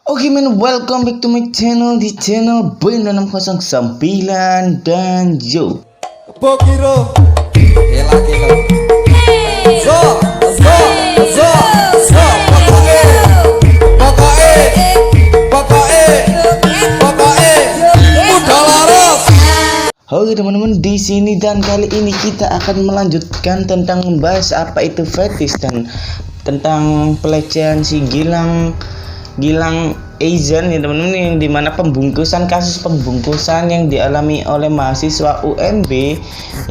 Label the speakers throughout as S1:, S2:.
S1: Oke men, welcome back to my channel, di channel Boy 609 dan Yo.
S2: Pokiro, gila. Zo, pokoknya, udah laras.
S1: Oke teman-teman, di sini dan kali ini kita akan melanjutkan tentang membahas apa itu fetish dan tentang pelecehan si Gilang Asian ya teman-teman, yang dimana kasus pembungkusan yang dialami oleh mahasiswa UMB,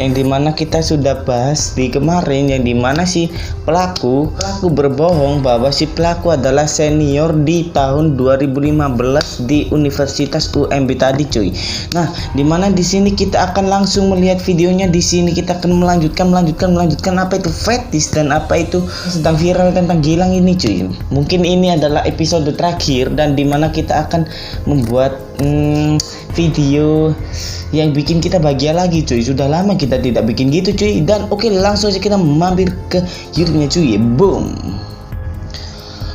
S1: yang dimana kita sudah bahas di kemarin, yang dimana si pelaku berbohong bahwa si pelaku adalah senior di tahun 2015 di Universitas UMB tadi cuy. Nah, dimana di sini kita akan langsung melihat videonya. Di sini kita akan melanjutkan apa itu fetish dan apa itu sedang viral tentang Gilang ini cuy. Mungkin ini adalah episode terakhir dan dimana kita akan membuat video yang bikin kita bahagia lagi cuy. Sudah lama kita tidak bikin gitu cuy. Dan oke, langsung aja kita mampir ke YouTube-nya cuy. Boom.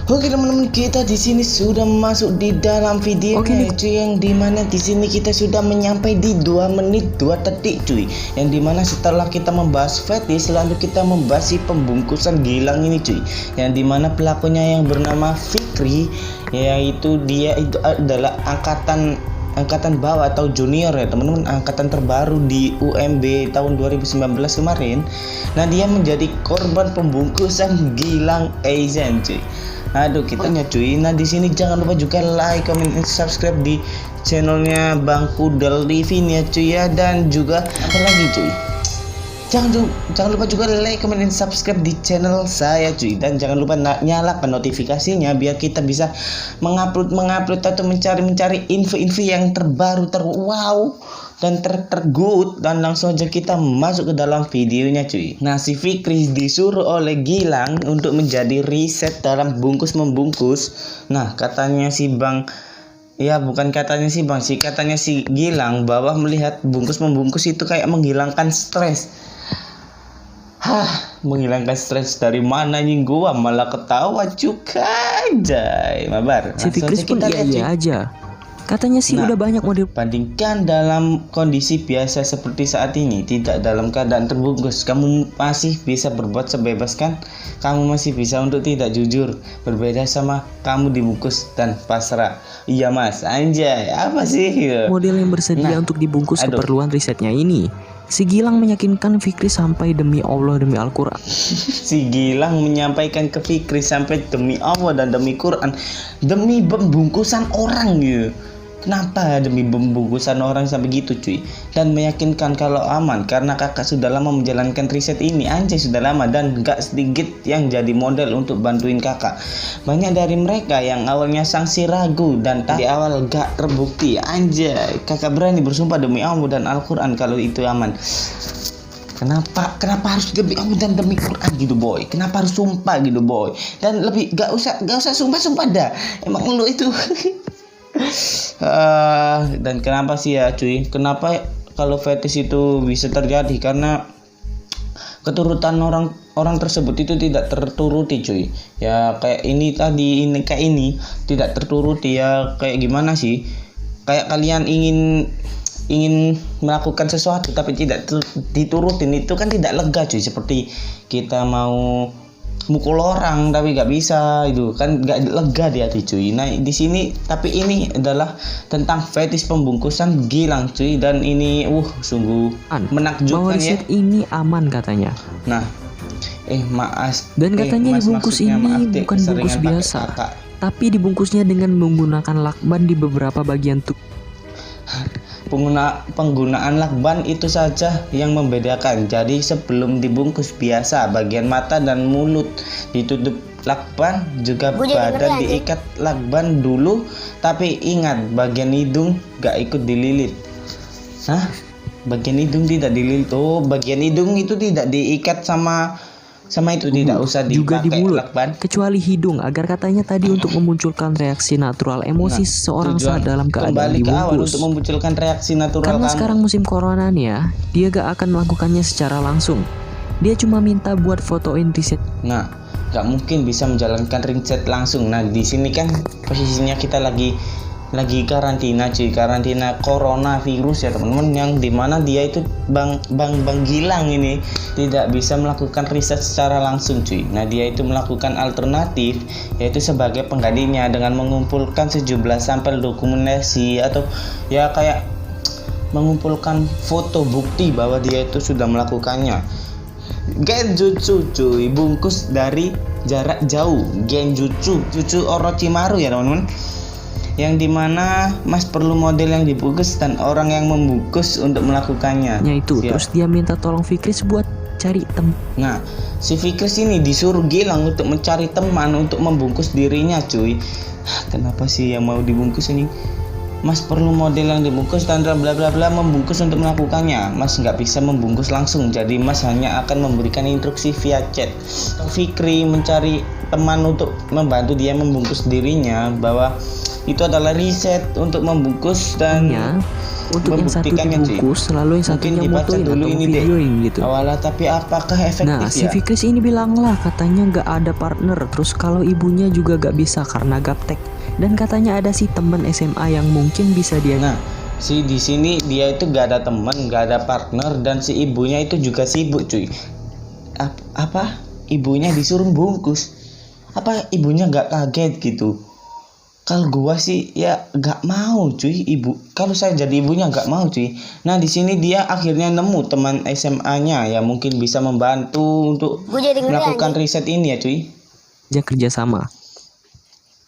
S1: Oke teman-teman, kita di sini sudah masuk di dalam video cuy, yang dimana di sini kita sudah menyampai di 2 menit 2 detik cuy, yang dimana setelah kita membahas fetish, lalu kita membahas si pembungkusan Gilang ini cuy, yang dimana pelakunya yang bernama Fikri, yaitu dia itu adalah angkatan bawah atau junior ya teman-teman, angkatan terbaru di UMB tahun 2019 kemarin. Nah, dia menjadi korban pembungkusan Gilang Asian cuy. Aduh, kita cuy. Nah, di sini jangan lupa juga like, comment, dan subscribe di channelnya Bang Kudel Livin ya cuy ya. Dan juga apa lagi cuy, jangan lupa juga like, comment, dan subscribe di channel saya cuy. Dan jangan lupa nyalakan notifikasinya biar kita bisa mengupload atau mencari info-info yang terbaru, wow dan tergood. Dan langsung aja kita masuk ke dalam videonya cuy. Nah, si Fikri disuruh oleh Gilang untuk menjadi riset dalam bungkus membungkus. Nah, katanya si Bang, ya bukan katanya si Bang sih, katanya si Gilang bahwa melihat bungkus membungkus itu kayak menghilangkan stres. Menghilangkan stres dari mana nih, gua malah ketawa juga aja. Mabar.
S3: Si Fikri pun iya aja. Katanya sih udah banyak model.
S1: Bandingkan dalam kondisi biasa seperti saat ini, tidak dalam keadaan terbungkus, kamu masih bisa berbuat sebebas kan? Kamu masih bisa untuk tidak jujur. Berbeda sama kamu dibungkus dan pasrah. Iya mas, anjay, apa sih?
S3: Model yang bersedia untuk dibungkus keperluan risetnya ini. Si Gilang meyakinkan Fikri sampai demi Allah, demi Al-Quran.
S1: Si Gilang menyampaikan ke Fikri sampai demi Allah dan demi Quran, demi pembungkusan orang gitu. Kenapa demi pembungkusan orang sampai gitu cuy? Dan meyakinkan kalau aman karena kakak sudah lama menjalankan riset ini. Anjay, sudah lama, dan gak sedikit yang jadi model untuk bantuin kakak. Banyak dari mereka yang awalnya sanksi ragu dan di awal gak terbukti. Anjay, kakak berani bersumpah demi Allah dan Al-Quran kalau itu aman. Kenapa harus demi Allah dan demi Quran gitu boy? Kenapa harus sumpah gitu boy? Dan lebih gak usah sumpah dah. Emang lu itu dan kenapa sih ya cuy? Kenapa kalau fetish itu bisa terjadi? Karena keturutan orang tersebut itu tidak terturuti cuy. Ya kayak ini tadi, kayak ini tidak terturuti ya. Kayak gimana sih? Kayak kalian ingin melakukan sesuatu tapi tidak diturutin, itu kan tidak lega cuy. Seperti kita mau mukul orang tapi gak bisa, itu kan gak lega di hati cuy. Nah, di sini tapi ini adalah tentang fetish pembungkusan Gilang cuy, dan ini sungguh menakjubkan ya.
S3: Ini aman katanya.
S1: Nah, maaf.
S3: Dan katanya dibungkus ini bukan bungkus biasa, tapi dibungkusnya dengan menggunakan lakban di beberapa bagian tubuh.
S1: Penggunaan lakban itu saja yang membedakan. Jadi sebelum dibungkus biasa, bagian mata dan mulut ditutup lakban, juga badan diikat lakban dulu. Tapi ingat, bagian hidung gak ikut dililit. Bagian hidung tidak dililit. Bagian hidung itu tidak diikat sama itu, tidak usah
S3: juga di mulut,
S1: lakban,
S3: kecuali hidung, agar katanya tadi untuk memunculkan reaksi natural emosi seseorang saat dalam keadaan dibungkus.
S1: Untuk memunculkan reaksi natural.
S3: Karena sekarang musim corona nih ya, dia gak akan melakukannya secara langsung. Dia cuma minta buat fotoin riset.
S1: Nah, nggak mungkin bisa menjalankan riset langsung. Nah di sini kan posisinya kita lagi karantina cuy, karantina coronavirus ya teman-teman, yang dimana dia itu bang Gilang ini tidak bisa melakukan riset secara langsung cuy. Nah dia itu melakukan alternatif, yaitu sebagai penggantinya dengan mengumpulkan sejumlah sampel dokumentasi atau ya kayak mengumpulkan foto bukti bahwa dia itu sudah melakukannya. Genjutsu cuy, bungkus dari jarak jauh. Genjutsu, jutsu Orochimaru ya teman-teman, yang dimana Mas perlu model yang dibungkus dan orang yang membungkus untuk melakukannya.
S3: Itu
S1: Siap.
S3: terus dia minta tolong Fikris buat cari teman.
S1: Nah si Fikris ini disuruh Gilang untuk mencari teman untuk membungkus dirinya cuy. Kenapa sih yang mau dibungkus ini? Mas perlu model yang dibungkus dan bla bla bla membungkus untuk melakukannya. Mas nggak bisa membungkus langsung, jadi Mas hanya akan memberikan instruksi via chat. Fikri mencari teman untuk membantu dia membungkus dirinya, bahwa itu adalah riset untuk membungkus dan
S3: untuk yang satu dibungkus, lalu yang satunya motoin atau videoin gitu.
S1: Awalnya, tapi apakah efektif
S3: Nah si Fikris ini bilang lah katanya nggak ada partner, terus kalau ibunya juga nggak bisa karena gaptek. Dan katanya ada si teman SMA yang mungkin bisa dia.
S1: Nah, di sini dia itu gak ada teman, gak ada partner, dan si ibunya itu juga sibuk cuy. Apa? Ibunya disuruh bungkus? Apa ibunya gak kaget gitu? Kalau gua sih ya gak mau cuy, kalau saya jadi ibunya gak mau cuy. Nah di sini dia akhirnya nemu teman SMA-nya ya mungkin bisa membantu untuk melakukan riset ini ya cuy.
S3: Dia kerja sama.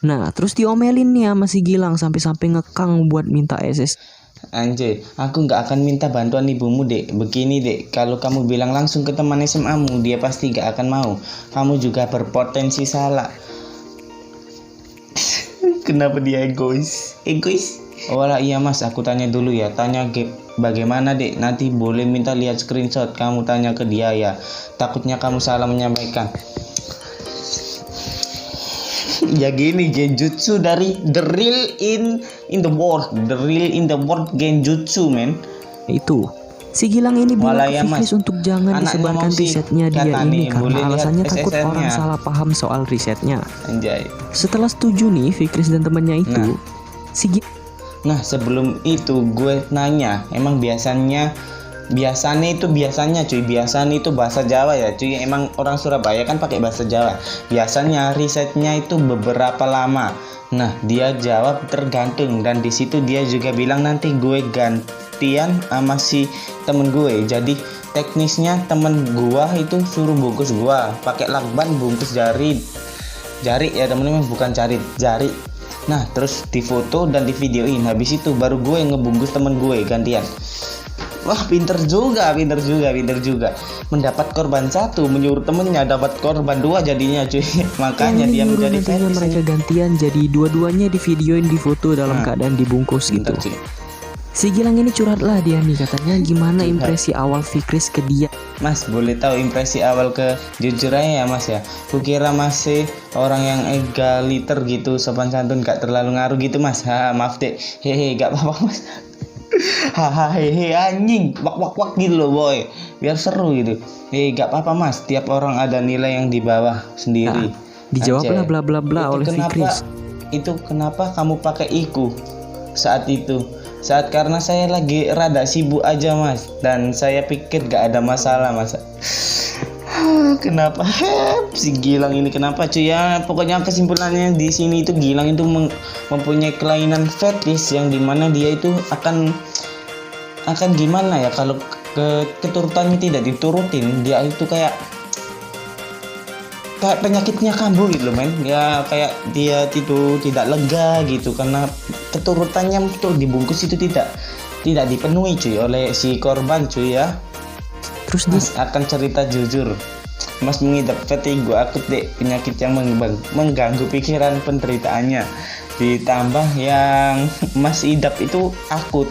S3: Nah terus diomelin nih sama si Gilang sampai ngekang buat minta SS.
S1: Anjay, aku nggak akan minta bantuan ibumu dek. Begini dek, kalau kamu bilang langsung ke teman SMA-mu, dia pasti nggak akan mau. Kamu juga berpotensi salah. Kenapa dia egois? Oh lah iya mas, aku tanya dulu ya. Tanya bagaimana dek, nanti boleh minta lihat screenshot. Kamu tanya ke dia ya, takutnya kamu salah menyampaikan. Ya gini, genjutsu dari the real in the world genjutsu men.
S3: Itu si Gilang ini bilang ke Fikris untuk jangan disebarkan risetnya dia ini karena alasannya takut orang salah paham soal risetnya.
S1: Anjay.
S3: Setelah setuju nih Fikris dan temannya itu,
S1: Nah sebelum itu gue nanya, emang biasanya cuy, biasanya itu bahasa Jawa ya cuy, emang orang Surabaya kan pakai bahasa Jawa. Biasanya risetnya itu beberapa lama. Nah dia jawab tergantung, dan di situ dia juga bilang nanti gue gantian sama si temen gue. Jadi teknisnya temen gue itu suruh bungkus gue pakai lakban, bungkus jari ya temen-temen, bukan jari. Nah terus difoto dan divideoin, habis itu baru gue ngebungkus temen gue gantian. Wah pinter juga. Mendapat korban satu, menyuruh temennya dapat korban dua jadinya cuy. Makanya dia menjadi fetish.
S3: Mereka gantian, jadi dua-duanya divideoin, difoto dalam keadaan dibungkus gitu.
S1: Cuy.
S3: Si Gilang ini curhat lah dia nih, katanya gimana impresi awal Fikris ke dia.
S1: Mas boleh tahu impresi awal jujur aja ya mas ya. Kukira masih orang yang egaliter gitu, sopan santun, gak terlalu ngaruh gitu mas. Maaf deh, hehe, gak apa-apa mas. Hahaha anjing wak gitu loh boy, biar seru gitu. Gak apa-apa mas, tiap orang ada nilai yang di bawah sendiri.
S3: Dijawablah bla bla bla oleh Fikris.
S1: Itu kenapa kamu pakai iku saat itu? Saat karena saya lagi rada sibuk aja mas, dan saya pikir gak ada masalah mas. Kenapa si Gilang ini kenapa cuy ya? Pokoknya kesimpulannya di sini itu Gilang itu mempunyai kelainan fetish yang dimana dia itu akan gimana ya, kalau keturutannya tidak diturutin, dia itu kayak penyakitnya kambuh gitu loh men. Ya kayak dia itu tidak lega gitu karena keturutannya untuk dibungkus itu tidak dipenuhi cuy oleh si korban cuy ya. Terus Mas akan cerita jujur, Mas mengidap vertigo akut dek, penyakit yang mengganggu pikiran penderitaannya. Ditambah yang Mas idap itu akut.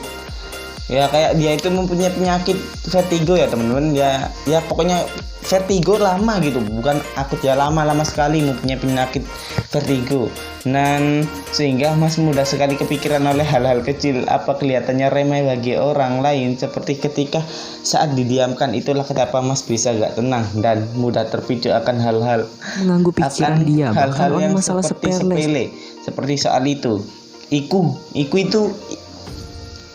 S1: Ya kayak dia itu mempunyai penyakit vertigo ya teman-teman, ya pokoknya vertigo lama gitu, bukan akut ya, lama sekali mempunyai penyakit vertigo. Dan sehingga Mas mudah sekali kepikiran oleh hal-hal kecil apa kelihatannya remeh bagi orang lain, seperti ketika saat didiamkan. Itulah kenapa Mas bisa gak tenang dan mudah terpicu akan hal-hal
S3: mengganggu pikiran dia, bahkan
S1: hal-hal
S3: oleh
S1: yang
S3: masalah sepele.
S1: seperti soal itu. Iku itu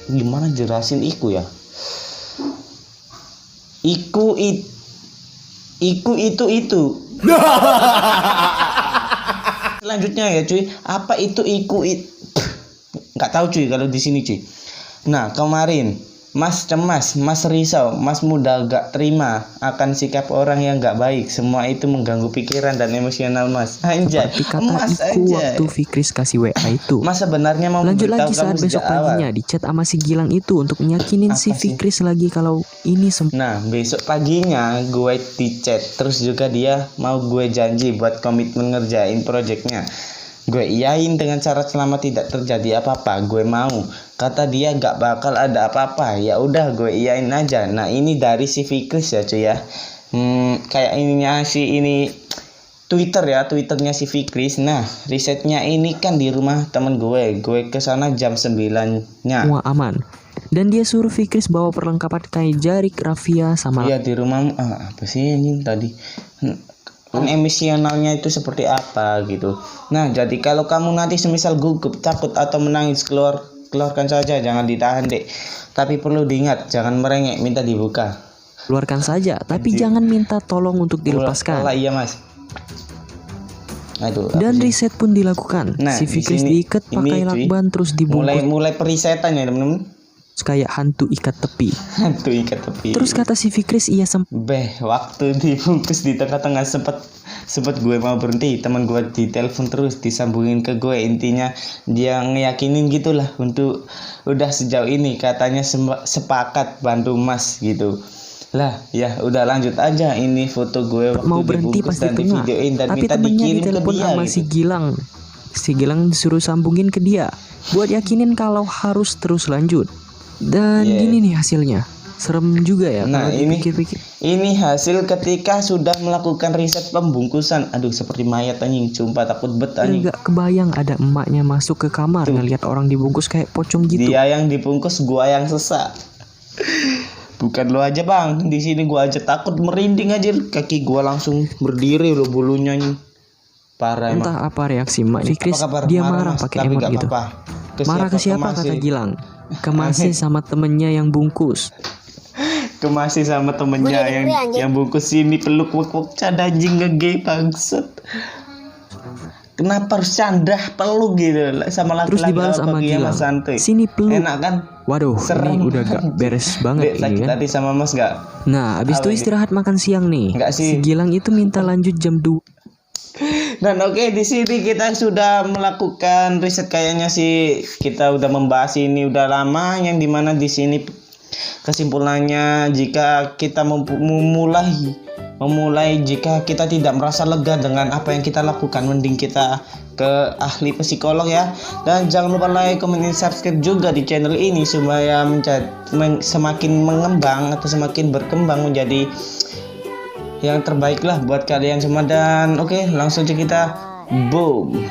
S1: gimana jelasin iku ya? Iku itu. Selanjutnya ya cuy, apa itu iku nggak tahu cuy kalau di sini cuy. Nah kemarin Mas cemas, Mas risau, Mas mudah gak terima akan sikap orang yang gak baik. Semua itu mengganggu pikiran dan emosional Mas. Anjay,
S3: Seperti kata
S1: Mas
S3: Iku
S1: anjay.
S3: waktu Fikris kasih WA itu.
S1: Mas sebenarnya mau
S3: Lanjut lagi
S1: memberitahu kamu
S3: saat besok
S1: sejak awal.
S3: paginya di chat sama si Gilang itu untuk nyakinin si
S1: Apa sih?
S3: Fikris lagi kalau ini
S1: Nah besok paginya gue di chat, terus juga dia mau gue janji buat komitmen ngerjain projectnya. Gue iyain dengan syarat selama tidak terjadi apa-apa. Gue mau. Kata dia gak bakal ada apa-apa. Ya udah gue iyain aja. Nah ini dari si Fikris ya cuy ya. Kayak ininya si ini Twitter ya, Twitternya si Fikris. Nah risetnya ini kan di rumah temen gue. Gue kesana jam 9-nya.
S3: semua aman. Dan dia suruh Fikris bawa perlengkapan kayak jarik, rafia, sama
S1: Iya di rumah. Apa sih ini tadi? Emosionalnya itu seperti apa gitu. Nah jadi kalau kamu nanti semisal gugup, takut atau menangis, keluarkan saja, jangan ditahan dek. Tapi perlu diingat, jangan merengek, minta dibuka.
S3: keluarkan saja. Tapi
S1: Anjir.
S3: jangan minta tolong untuk dilepaskan.
S1: Olah, iya mas. Aduh, apa
S3: Dan
S1: sih?
S3: riset pun dilakukan.
S1: Nah,
S3: Si
S1: di
S3: Fikris
S1: sini-
S3: diikat
S1: ini,
S3: pakai
S1: cuy,
S3: lakban terus dibungkus
S1: mulai perisetan ya temen-temen.
S3: kayak hantu ikat tepi.
S1: Hantu ikat tepi.
S3: Terus kata si Fikris ia sempat
S1: waktu dibungkus di tengah-tengah sempet gue mau berhenti, teman gue ditelepon terus, disambungin ke gue. Intinya dia ngeyakinin gitulah untuk udah sejauh ini katanya sepakat bantu Mas gitu. Lah ya udah lanjut aja, ini foto gue waktu
S3: mau berhenti
S1: dibungkus
S3: pas
S1: dan
S3: di tengah.
S1: divideoin dan
S3: Tapi
S1: minta
S3: temennya
S1: dikirim ke
S3: ditelepon
S1: dia
S3: sama
S1: gitu.
S3: si Gilang. Si Gilang disuruh sambungin ke dia buat yakinin kalau harus terus lanjut. Dan
S1: Yeah.
S3: gini nih hasilnya. Serem juga ya
S1: Nah,
S3: kalau
S1: ini-
S3: dipikir-pikir.
S1: Ini hasil ketika sudah melakukan riset pembungkusan. Aduh seperti mayat anjing, sumpah takut bet anjing.
S3: Gak kebayang ada emaknya masuk ke kamar ngeliat orang dibungkus kayak pocong gitu.
S1: Dia yang dibungkus, gua yang sesak. Bukan lo aja bang, di sini gua aja takut merinding aja, kaki gua langsung berdiri lo bulunya nih. Parah emang.
S3: Entah apa reaksi Mak Fikris,
S1: Apa kabar?
S3: dia
S1: Marah,
S3: marah
S1: Mas,
S3: pakai
S1: tapi
S3: emot
S1: nggak
S3: gitu.
S1: apa-apa.
S3: Marah ke siapa kata Gilang? Ke Masih sama temennya yang bungkus.
S1: Masih sama temennya yang bungkus sini peluk wuk cada anjing ngegay bangsat. Kenapa harus candah peluk gitu sama
S3: Terus
S1: laki-laki
S3: dibalas sama
S1: bagi
S3: Gilang.
S1: Mas santuy.
S3: Sini peluk.
S1: Enak kan?
S3: Waduh,
S1: Serem.
S3: ini udah gak beres banget
S1: Dek, sakit
S3: ini kan.
S1: hati sama Mas gak?
S3: Nah, abis itu
S1: Apa ini?
S3: istirahat makan siang nih.
S1: Nggak sih.
S3: Si Gilang itu minta lanjut jam 2.
S1: Dan oke, di sini kita sudah melakukan riset, kayaknya sih kita udah membahas ini udah lama, yang dimana di sini kesimpulannya jika kita memulai jika kita tidak merasa lega dengan apa yang kita lakukan, mending kita ke ahli psikolog ya. Dan jangan lupa like, comment, dan subscribe juga di channel ini supaya semakin mengembang atau semakin berkembang menjadi yang terbaik lah buat kalian semua. Dan oke, langsung aja kita boom.